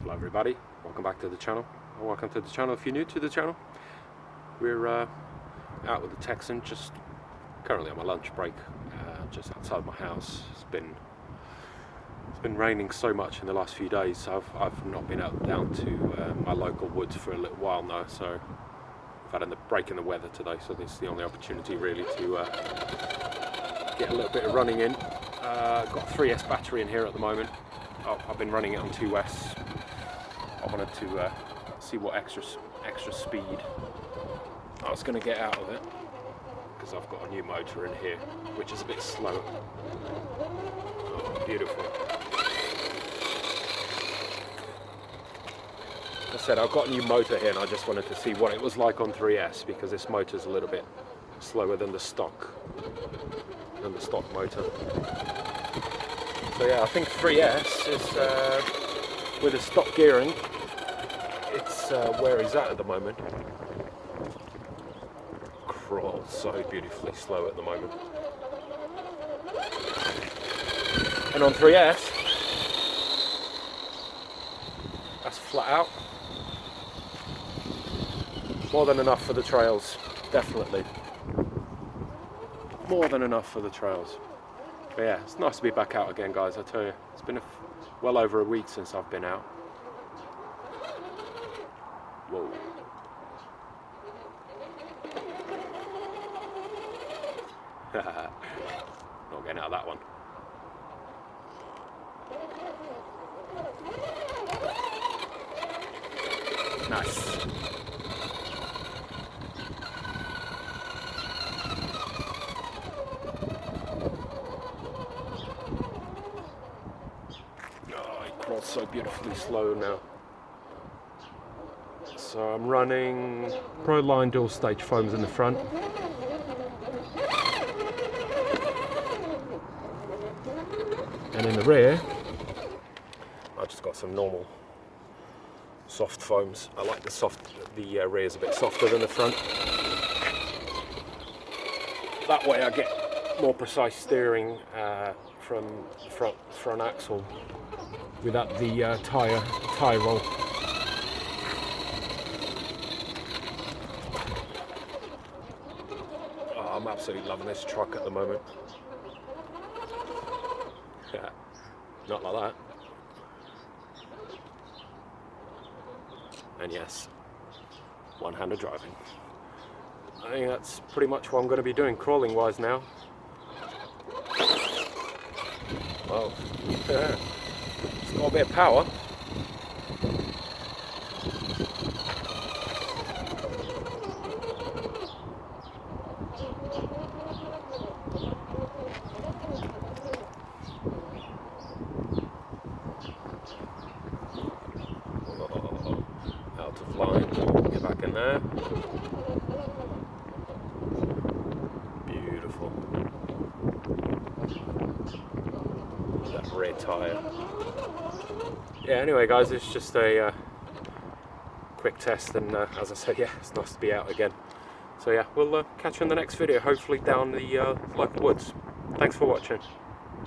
Hello everybody, welcome back to the channel, or welcome to the channel if you're new to the channel. We're out with the Texan, just currently on my lunch break, just outside my house. It's been raining so much in the last few days, so I've not been out down to my local woods for a little while now, so I've had a break in the weather today, so this is the only opportunity really to get a little bit of running in. Got a 3S battery in here at the moment. I've been running it on 2S. I wanted to see what extra speed I was going to get out of it, because I've got a new motor in here which is a bit slow. Oh, beautiful. As I said, I've got a new motor here and I just wanted to see what it was like on 3S, because this motor's a little bit slower than the stock motor. So yeah, I think 3S is with the stock gearing, it's where he's at the moment. Crawls so beautifully slow at the moment. And on 3S, that's flat out. More than enough for the trails, definitely. More than enough for the trails. But yeah, it's nice to be back out again, guys. I tell you, it's been well over a week since I've been out. Whoa. Not getting out of that one. Nice. So beautifully slow now. So I'm running Pro Line dual stage foams in the front, and in the rear I just got some normal soft foams. I like the rear is a bit softer than the front. That way I get more precise steering from the front axle without the tyre roll. Oh, I'm absolutely loving this truck at the moment. Yeah, not like that. And yes, one-handed driving. I think that's pretty much what I'm going to be doing crawling wise now. Oh, yeah. It's got a bit of power. Oh, out of line. Get back in there. Beautiful. That rear tyre. Yeah, anyway guys, it's just a quick test, and as I said, yeah, it's nice to be out again. So yeah, we'll catch you in the next video, hopefully down the local woods. Thanks for watching.